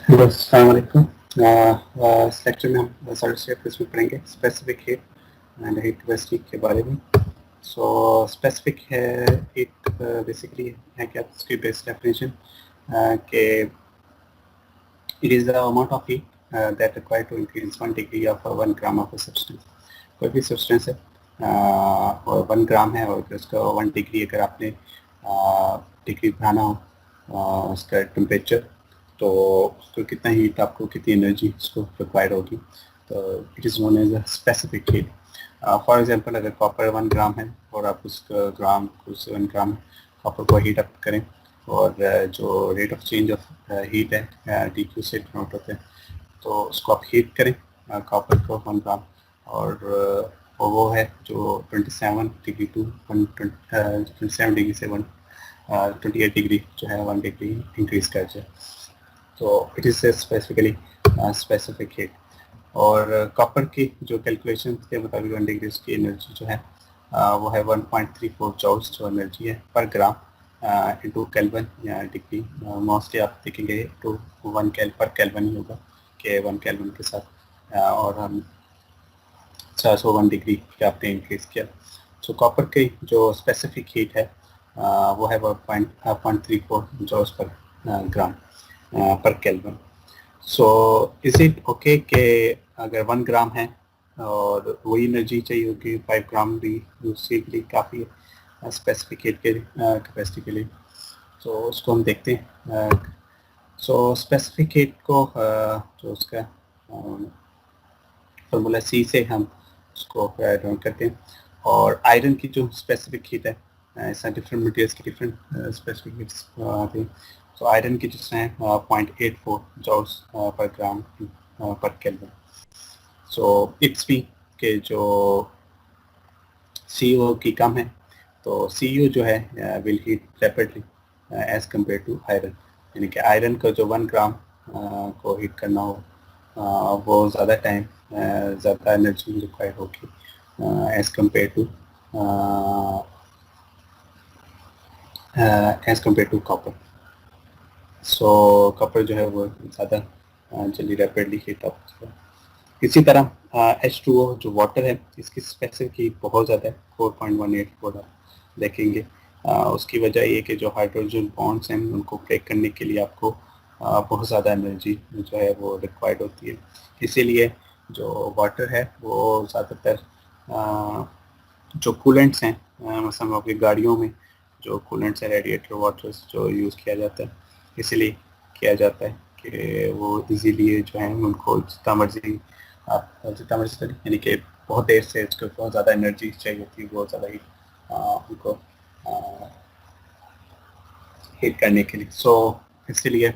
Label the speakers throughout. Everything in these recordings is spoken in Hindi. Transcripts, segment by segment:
Speaker 1: हेलो अस्सलाम वालेकुम। इस लेक्चर में हम सर्टिफिकेट इसमें पढ़ेंगे specific heat and heat capacity के बारे में। सो स्पेसिफिक है हीट बेसिकली है क्या इसकी बेस्ट डेफिनेशन के it is the amount of heat that required to increase 1 degree of 1 gram of substance. कोई भी सब्सटेंस है और 1 ग्राम है और उसका 1 डिग्री अगर आपने डिग्री बढ़ाना हो उसका टेम्परेचर, तो उसको कितना हीट आपको कितनी एनर्जी उसको रिक्वायर्ड होगी, तो it is known as a specific heat. For example अगर कॉपर 1 ग्राम है और आप उस ग्राम को 7 ग्राम कॉपर को हीट अप करें और जो rate of change of heat है डी क्यू से डिनोट होते हैं, तो उसको आप हीट करें कॉपर को 1 ग्राम और वो है जो 27 डिग्री टू 27 डिग्री से 28 डिग्री जो है 1 डिग्री इंक्रीज कर जाए, तो it is specifically specific heat. और कॉपर की जो कैलकुलेशन के मुताबिक 1 डिग्री की एनर्जी जो है वो है 1.34 जॉल्स जो एनर्जी है पर ग्राम इंटू केल्विन या डिग्री। मोस्टली आप देखेंगे टू 1 पर केल्विन ही होगा कि 1 केल्विन के साथ और हम 401 डिग्री का आपने इंक्रीज किया। सो कॉपर की जो स्पेसिफिक हीट है वो है 1.34 joules per gram per kelvin. So is it okay कि अगर 1 ग्राम है और वही एनर्जी चाहिए होगी 5 ग्राम भी उसके लिए काफ़ी है स्पेसिफिक हीट के कैपेसिटी के लिए, तो उसको हम देखते हैं। सो स्पेसिफिक हीट को जो उसका फॉर्मूला सी से हम उसको ड्राउन करते हैं। और आयरन की जो स्पेसिफिक हीट है ऐसा डिफरेंट मटेरियल्स की डिफरेंट स्पेसिफिक हीट्स आती हैं। तो आयरन की जिसमें है 0.84 joules per gram per kelvin. So it's भी के जो सी ओ की कम है, तो सी यू जो है will heat rapidly as compare to iron, यानी कि आयरन का जो 1 ग्राम को हीट करना हो वो ज़्यादा टाइम ज़्यादा एनर्जी रिक्वायर्ड होगी as compare to copper. So copper जो है वो ज़्यादा जल्दी रैपिडली हीट अप होता है। इसी तरह H2O जो वाटर है इसकी स्पेसिफिक हीट बहुत ज़्यादा है 4.18 आप देखेंगे। उसकी वजह ये कि जो हाइड्रोजन बॉन्ड्स हैं उनको ब्रेक करने के लिए आपको बहुत ज़्यादा एनर्जी जो है वो रिक्वायर्ड होती है। इसीलिए जो वाटर है वो ज़्यादातर जो कूलेंट्स हैं मसलन आपकी गाड़ियों में जो कूलेंट्स हैं रेडिएटर वाटर्स जो यूज़ किया जाता है, इसीलिए किया जाता है कि वो इजीली जो है उनको जितना मर्जी करें, यानी कि बहुत देर से उसको बहुत ज़्यादा एनर्जी चाहिए होती है, बहुत ज़्यादा ही उनको हीट करने के लिए। सो इसीलिए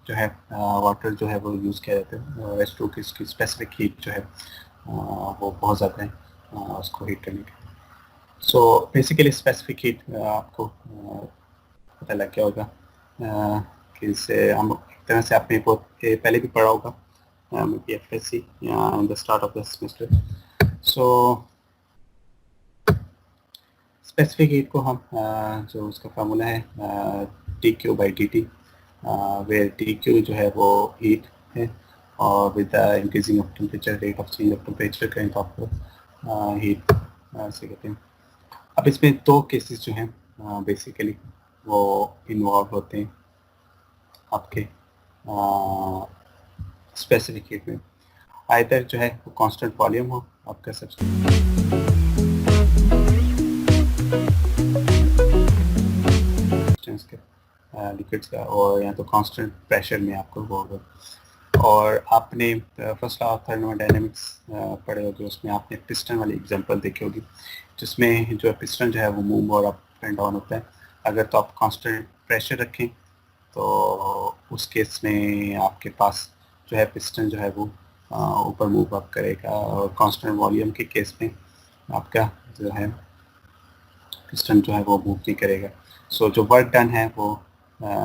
Speaker 1: जो है वाटर जो है वो यूज़ किया जाता है और H2 की इसकी स्पेसिफिक हीट जो है वो बहुत ज़्यादा है उसको हीट करने के लिए। सो बेसिकली स्पेसिफिक हीट आपको पता लग गया होगा कि इससे हम एक तरह से आपने बहुत पहले भी पढ़ा होगा FSC या in the start of the semester. So specific heat को हम जो उसका फार्मूला है dQ/dt, वेयर dQ जो है वो हीट है और with the increasing of temperature rate of change of temperature current of heat से कहते हैं। अब इसमें दो केसेस जो हैं बेसिकली वो इन्वॉल्व होते हैं आपके स्पेसिफिक हीट में। आइदर जो है वो कांस्टेंट वॉल्यूम हो आपका सब्सटेंस के लिक्विड्स का, और या तो कांस्टेंट प्रेशर में आपको वो होगा। और आपने फर्स्ट लॉ ऑफ थर्मोडायनेमिक्स पढ़े होगे, उसमें आपने पिस्टन वाली एग्जांपल देखी होगी जिसमें जो है पिस्टन जो है वो मूव और अप एंड डाउन होता है। अगर तो आप कांस्टेंट प्रेशर रखें तो उस केस में आपके पास जो है पिस्टन जो है वो ऊपर मूव अप करेगा, और कांस्टेंट वॉल्यूम के केस में आपका जो है पिस्टन जो है वो मूव नहीं करेगा। सो जो वर्क डन है वो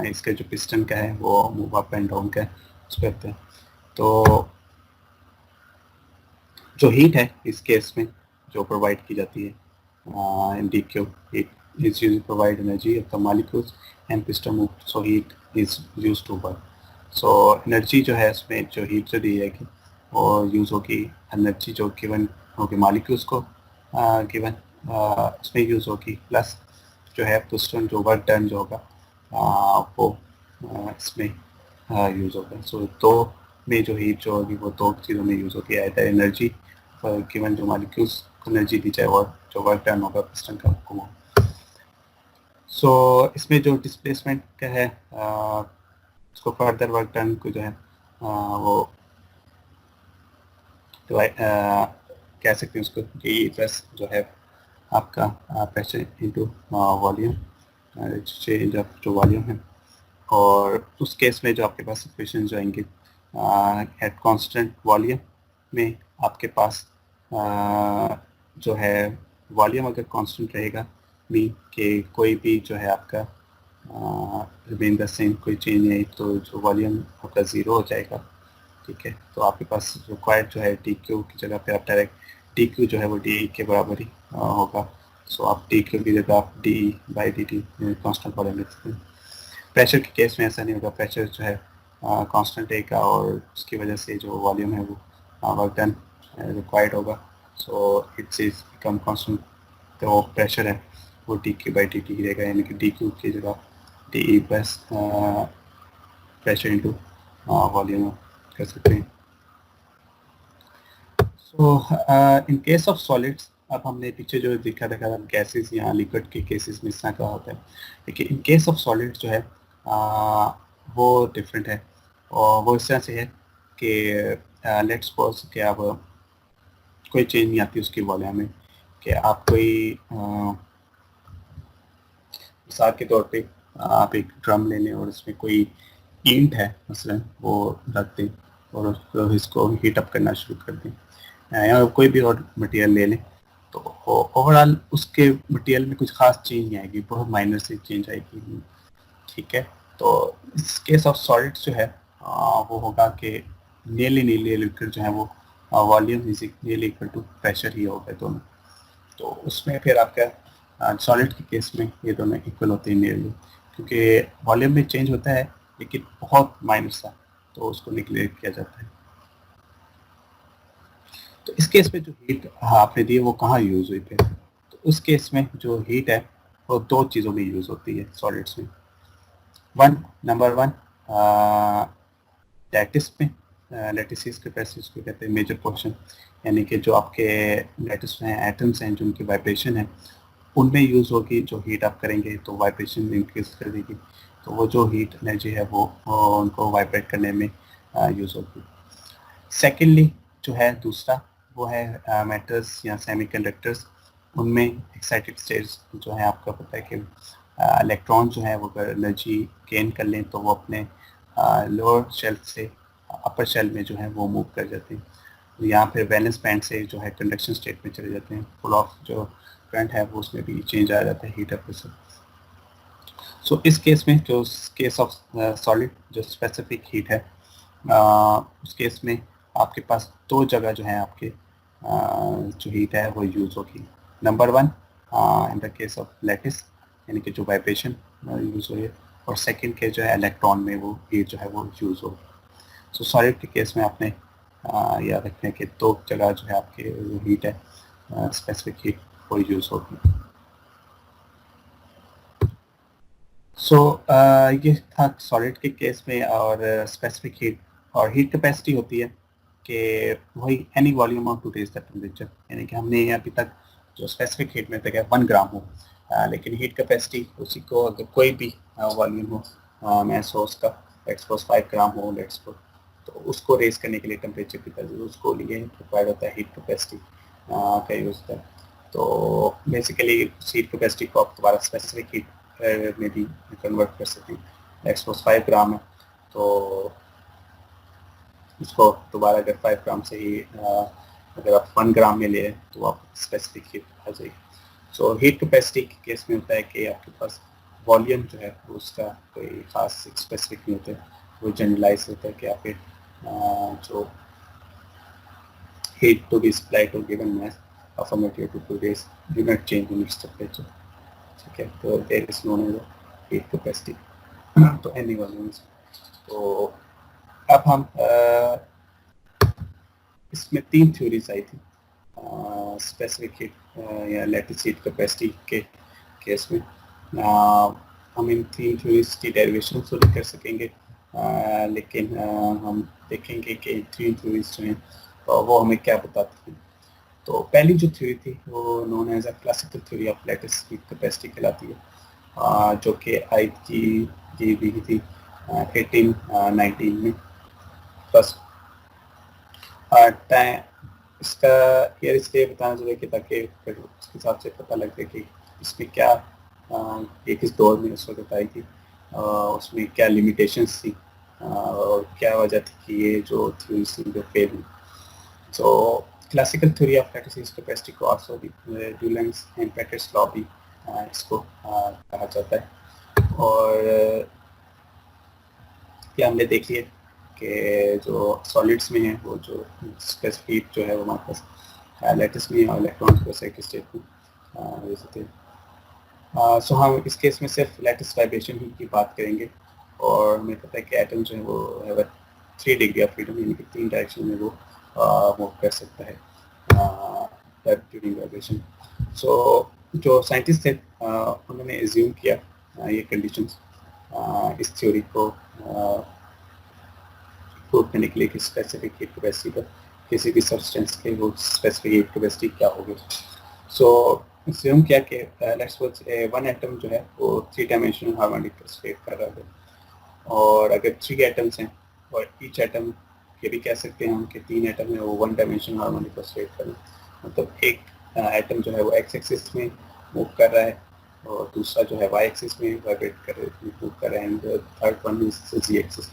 Speaker 1: इसके जो पिस्टन का है वो मूव अप एंड डाउन का उस पर होता है। तो जो हीट है इस केस में जो प्रोवाइड की जाती है इन dq, it is used to provide energy of the molecules and piston move, so heat is used to work. So energy जो है उसमें जो हीट जो दी जाएगी वो यूज़ होगी, एनर्जी जो गिवन होगी मॉलिक्यूल्स को गिवन उसमें यूज़ होगी, प्लस जो है पिस्टन जो वर्क डन जो होगा वो इसमें यूज़ होगा। सो दो में जो हीट जो होगी वो दो चीज़ों में यूज़ होगी, आइदर एनर्जी गिवन जो मॉलिक्यूल्स को एनर्जी दी जाए और जो वर्क डन होगा पिस्टन का वो। सो इसमें जो डिस्प्लेसमेंट का है उसको फर्दर वर्क डन को जो है वो कह सकते हैं उसको जी प्लस जो है आपका pressure into volume, change of जो वॉल्यूम है। और उस केस में जो आपके पास इक्वेशन जो आएंगे एट कांस्टेंट वॉल्यूम में आपके पास जो है वॉल्यूम अगर कांस्टेंट रहेगा मीन कि कोई भी जो है आपका रिमेन द सेम, कोई चेंज नहीं, तो जो वॉल्यूम आपका ज़ीरो हो जाएगा। ठीक है, तो आपके पास रिक्वायर्ड जो है डी क्यू की जगह पे आप डायरेक्ट डी क्यू जो है वो डी के बराबर ही होगा। सो आप डी क्यू की जगह आप D by D T constant volume लिख सकते हैं। प्रेशर के केस में ऐसा नहीं होगा, प्रेशर जो है कांस्टेंट रहेगा और उसकी वजह से जो वॉल्यूम है वो वर्क डन रिक्वायर्ड होगा। So it's is become constant, तो प्रेशर है वो D Q by D T रहेगा, यानी कि डी क्यू की जगह D E plus pressure into volume कर सकते हैं। सो इन केस ऑफ सॉलिड्स, अब हमने पीछे जो देखा था गैसेस या लिक्विड के केसेस में इस तरह का होता है, लेकिन इन केस ऑफ सॉलिड्स जो है वो डिफरेंट है। और वो इस तरह से है कि लेट्स सपोज कि आप कोई चेंज नहीं आती उसकी वॉल्यूम में, कि आप कोई मिसाल के तौर पे आप एक ड्रम ले लें और उसमें कोई ईंट है मसलन वो रख दें और उसको इसको हीट अप करना शुरू कर दें, या कोई भी और मटेरियल ले लें, तो ओवरऑल उसके मटेरियल में कुछ खास चेंज नहीं आएगी, बहुत माइनर से चेंज आएगी। ठीक है, तो इस केस ऑफ सॉलिड्स जो है वो होगा कि नियरली लिक्विड जो है वो volume is nearly equal to pressure ही होगा दोनों। तो उसमें फिर आपका सॉलिड के केस में ये दोनों इक्वल होते हैं नियरली, क्योंकि वॉल्यूम में चेंज होता है लेकिन बहुत माइनर सा, तो उसको निगलेक्ट किया जाता है। तो इस केस में जो हीट आपने दी है वो कहाँ यूज़ हुई फिर? तो उस केस में जो हीट है वो दो चीज़ों में यूज़ होती है सॉलिड्स में। नंबर वन लैटिस में, लैटिस कैपेसिटीज को कहते हैं मेजर पोर्शन, यानी कि जो आपके लैटिस में एटम्स हैं जो उनकी वाइब्रेशन है उनमें यूज़ होगी। जो हीट आप करेंगे तो वाइब्रेशन इंक्रीज कर देगी, तो वो जो हीट एनर्जी है वो उनको वाइब्रेट करने में यूज़ होगी। सेकेंडली जो है दूसरा वो है मेटल्स या सेमीकंडक्टर्स, उनमें एक्साइटेड स्टेट्स जो है आपका पता है कि इलेक्ट्रॉन जो है वो अगर एनर्जी गेन कर लें तो वो अपने लोअर शेल से अपर शेल में जो है वो मूव कर जाते हैं, यहाँ पे वैलेंस बैंड से जो है कंडक्शन स्टेट में चले जाते हैं, फुल ऑफ जो करंट है वो उसमें भी चेंज आ जाता है हीट अप से। सो इस केस में जो केस ऑफ सॉलिड जो स्पेसिफिक हीट है उस केस में आपके पास दो जगह जो है आपके जो हीट है वो यूज़ होगी। Number one in the case of lattice, यानी कि जो वाइब्रेशन यूज़ हो रही है, और सेकंड के जो है इलेक्ट्रॉन में वो हीट जो है वो यूज़ होगी। सो सॉलिड के केस में आपने याद रखना है कि दो जगह जो है आपके जो हीट है स्पेसिफिक हीट वो यूज़ होगी। सो ये था सॉलिड के केस में। और स्पेसिफिक हीट और हीट कैपेसिटी होती है कि वही any volume of to raise the temperature, यानी कि हमने अभी तक जो स्पेसिफिक हीट में तक है 1 ग्राम हो, लेकिन हीट कैपेसिटी उसी को अगर कोई भी वॉल्यूम हो, मैं सोर्स का लेट्स 5 ग्राम हो लेट्स, तो उसको रेज करने के लिए टेम्परेचर की तरह उसको लिए रिक्वायर्ड होता है हीट कैपेसिटी का यूज़ होता है। तो बेसिकली हीट कैपेसिटी को आप दोबारा स्पेसिफिक हीट में भी कन्वर्ट कर सकते हैं। लेट्स 5 ग्राम है तो इसको दोबारा अगर 5 ग्राम से ही अगर आप 1 ग्राम में ले तो आप स्पेसिफिक हीट आ जाएगी। सो हीट कैपेसिटी के केस में होता है कि आपके पास वॉल्यूम जो है उसका कोई खास स्पेसिफिक नहीं होता है, वो जनरलाइज होता है कि आपके जो heat to be supplied to given mass of a material to produce do not change in its temperature. ठीक है, तो there is known as heat capacity तो any volumes। तो अब हम इसमें 3 थ्योरीज आई थी स्पेसिफिक हीट या लैटिस हीट कैपेसिटी के केस में। हम इन 3 थ्योरीज की डेरिवेशन तो नहीं कर सकेंगे, लेकिन हम देखेंगे कि 3 थ्योरीज जो हैं वो हमें क्या बताती हैं। तो पहली जो थ्योरी थी वो known as a classical theory of lattice heat capacity कहलाती है, जो कि आई की भी थी 1819 में। फर्स्ट टाइम इसका ईयर इसलिए बताना चाहिए कि ताकि फिर उसके हिसाब से पता लगे कि इसमें क्या ये किस दौर में उस वक्त आई थी, उसमें क्या लिमिटेशंस थी और क्या वजह थी कि ये जो थ्योरीज थी जो फेल हुई। सो classical theory of lattice capacity को आल्सो ड्यूलेंस एंड पैकेट्स लॉ भी इसको कहा जाता है। और ये हमने देख लिया कि जो सॉलिड्स में है वो जो स्पेसिफिक जो है वो हमारे पास लैटिस में और इलेक्ट्रॉन्स को एक स्टेट में जैसे थे। सो हम इस केस में सिर्फ लैटिस वाइब्रेशन ही की बात करेंगे, और हमें पता है कि एटम जो है वो है 3 डिग्री ऑफ फ्रीडम, यानी कि 3 डायरेक्शन में वो मूव कर सकता है ड्यूरिंग वाइब्रेशन। सो जो साइंटिस्ट थे उन्होंने एज्यूम किया ये कंडीशंस इस थ्योरी को प्रूव करने के लिए कि स्पेसिफिक हीट कैपेसिटी का किसी भी सब्सटेंस के वो स्पेसिफिक हीट कैपेसिटी क्या होगी। सो एज्यूम किया कि लेट्स सपोज वन एटम जो है वो 3 डायमेंशनल हार्मोनिक स्टेट कर रहा है, और अगर 3 एटम्स हैं और ईच एटम ये भी कह सकते हैं हम कि 3 एटम है वो 1 डायमेंशनल हार्मोनिक स्टेट कर रहे हैं। मतलब एक एटम जो है वो एक्स एक्सिस में मूव कर रहा है और दूसरा जो है वाई एक्सिस में वाइब्रेट कर मूव कर रहा है, and third one is Z axis.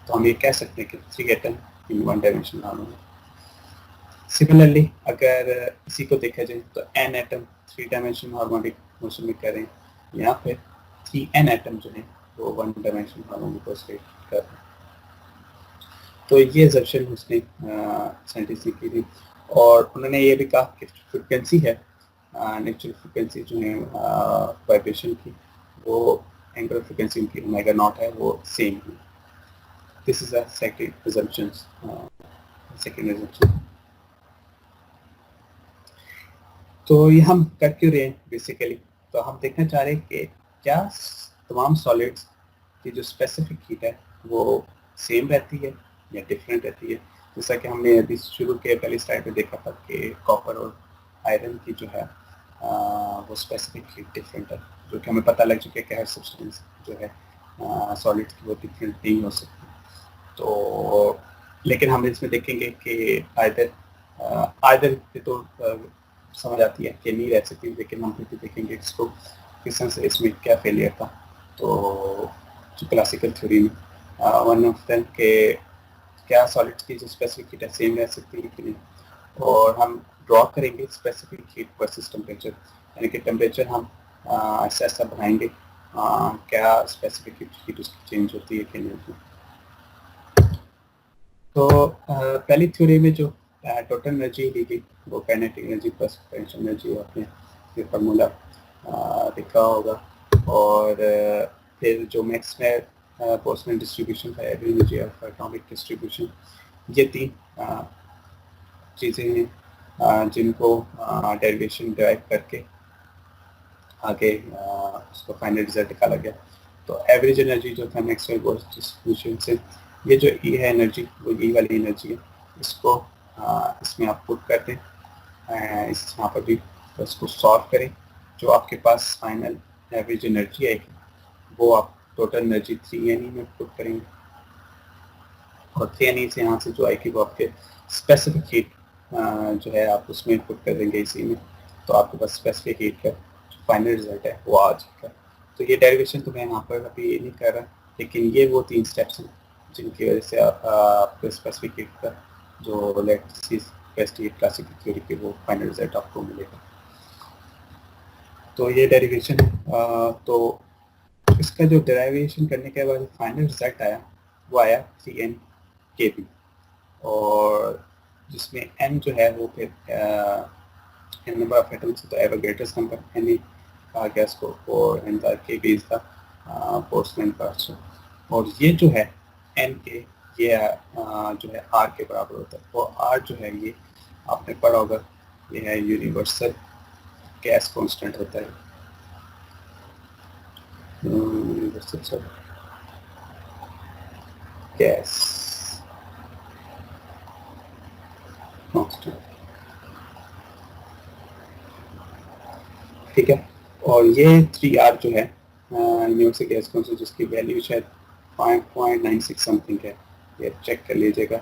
Speaker 1: तो हम ये कह सकते हैं कि 3 atom in 1 dimensional harmonic. Similarly अगर इसी को देखा जाए तो N atom 3 dimensional harmonic motion में करें, यहाँ पे 3n एटम जो है वो 1 डायमेंशनल हार्मोनिक को स्टेट कर रहे हैं। तो ये एजम्पशन उसने साइंटिस्ट ने की थी, और उन्होंने ये भी कहा कि फ्रिक्वेंसी है नेचुरल फ्रिक्वेंसी जो है वाइब्रेशन की, वो एंगुलर फ्रिक्वेंसी उनकी ओमेगा नॉट है वो सेम है। This is a second assumption। तो ये हम कर क्यों रहे हैं बेसिकली, तो हम देखना चाह रहे हैं कि क्या तमाम सॉलिड्स की जो स्पेसिफिक हीट है वो सेम रहती है या डिफरेंट रहती है। जैसा कि हमने अभी शुरू के पहली स्लाइड में देखा था कि कॉपर और आयरन की जो है वो स्पेसिफिक हीट डिफरेंट है, जो कि हमें पता लग चुका है कि हर सब्सटेंस जो है सॉलिड्स की वो डिफरेंट नहीं हो सकती। तो लेकिन हम इसमें देखेंगे कि आयदर पे तो समझ आती है कि नहीं रह सकती, लेकिन हम फिर देखेंगे इसको किस तरह से इसमें क्या फेलियर था। तो जो क्लासिकल थ्योरी में वन ऑफ देम के क्या सॉलिड्स की जो स्पेसिफिक हीट है सेम रह सकती है कि नहीं, और हम ड्रॉ करेंगे स्पेसिफिक हीट वर्सेस टेम्परेचर, यानी कि टेम्परेचर हम ऐसा ऐसा बढ़ाएंगे क्या स्पेसिफिक हीट उसकी चेंज होती है कि नहीं होती। तो पहली थ्योरी में जो टोटल एनर्जी दी थी वो kinetic energy plus potential energy, आपने ये फार्मूला लिखा होगा। और फिर जो मैक्सवेल बोल्ट्जमैन डिस्ट्रीब्यूशन है, एनर्जी ऑफ एटॉमिक डिस्ट्रीब्यूशन, ये 3 चीज़ें हैं जिनको डेरिवेशन डिराइव करके आगे उसको फाइनल रिजल्ट निकाला गया। तो एवरेज एनर्जी जो था मैक्सवेल बोल्ट्जमैन डिस्ट्रीब्यूशन से, ये जो ई है एनर्जी वो ई वाली एनर्जी है, इसको इसमें आप पुट कर दें, इस यहाँ पर भी तो इसको सॉल्व करें, जो आपके पास फाइनल एवरेज एनर्जी आएगी वो आप टोटल एनर्जी 3ne में पुट करेंगे, और 3ne से यहाँ से जो आएगी वो आपके स्पेसिफिक हीट जो है आप उसमें पुट कर देंगे इसी में, तो आपके पास स्पेसिफिक हीट का जो फाइनल रिजल्ट है वो आ जाएगा। तो ये डेरिवेशन तो मैं यहाँ पर अभी नहीं कर रहा, लेकिन ये वो 3 स्टेप्स हैं जिनकी वजह से आपको स्पेसिफिक हीट का जो लैटिस कैपेसिटी क्लासिकल थ्योरी के वो फाइनल रिजल्ट आपको मिलेगा। तो ये डेरिवेशन है। तो इसका जो डेरिवेशन करने के बाद फाइनल रिजल्ट आया वो आया 3n kb, और जिसमें n जो है वो फिर n नंबर ऑफ एटम्स तो एवोगैड्रोस नंबर n कहा गया इसको, और n का kb is the Boltzmann constant. और ये जो है n के ये जो है आर के बराबर होता है। वो आर जो है ये आपने पढ़ा होगा, ये है यूनिवर्सल गैस कांस्टेंट होता है, यूनिवर्सल गैस कांस्टेंट, ठीक है। और ये 3R जो है यूनिवर्सल गैस कांस्टेंट, जिसकी वैल्यू शायद 5.96 समथिंग है, ये चेक कर लीजिएगा,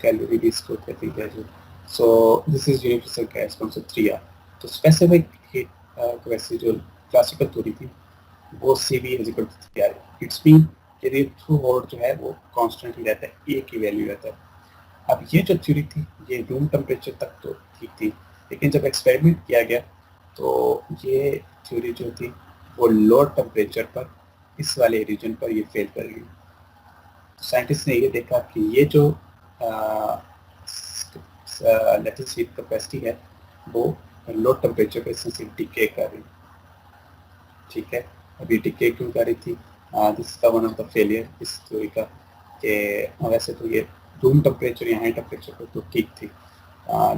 Speaker 1: कैलोरी भी इसको कहते हैं। So this is universal gas constant 3R। तो स्पेसिफिक हीट वैसे जो क्लासिकल थ्योरी थी वो CV is equal to 3R। It's mean यदि थ्रू आउट जो है वो कांस्टेंट ही रहता है, ए की वैल्यू रहता है। अब ये जो थ्योरी थी ये रूम टेम्परेचर तक तो ठीक थी, लेकिन जब एक्सपेरिमेंट किया गया तो ये थ्योरी जो थी वो लो टेम्परेचर पर, इस वाले रीजन पर ये फेल कर गई। तो साइंटिस्ट ने ये देखा कि ये जो लैटिस हीट कैपेसिटी है वो लो टेम्परेचर पर इससे डिके कर रही, ठीक है। अभी डिके क्यों कर रही थी, this is one of the failure इस थ्योरी का, कि वैसे तो ये रूम टेम्परेचर या हाई टेम्परेचर पर तो ठीक थी,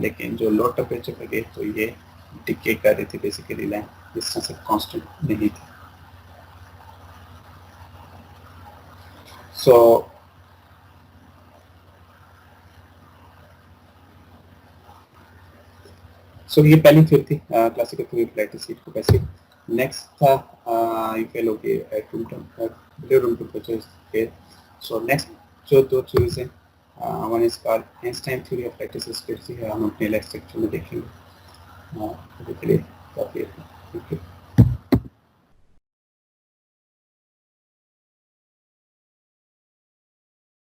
Speaker 1: लेकिन जो लो टेम्परेचर पर गए तो ये डिके कर रही थी बेसिकली लाइन, जिस तरह से कांस्टेंट नहीं थी। सो ये पहली थ्योरी थी classical theory of lattice heat capacity. Next था ये कह लो कि रूम टेम्परेचर पे। सो नेक्स्ट जो दो थ्योरीज हैं, one is called Einstein theory of lattice capacity है, हम अपने नेक्स्ट लेक्चर में देखेंगे। अभी के लिए काफी है।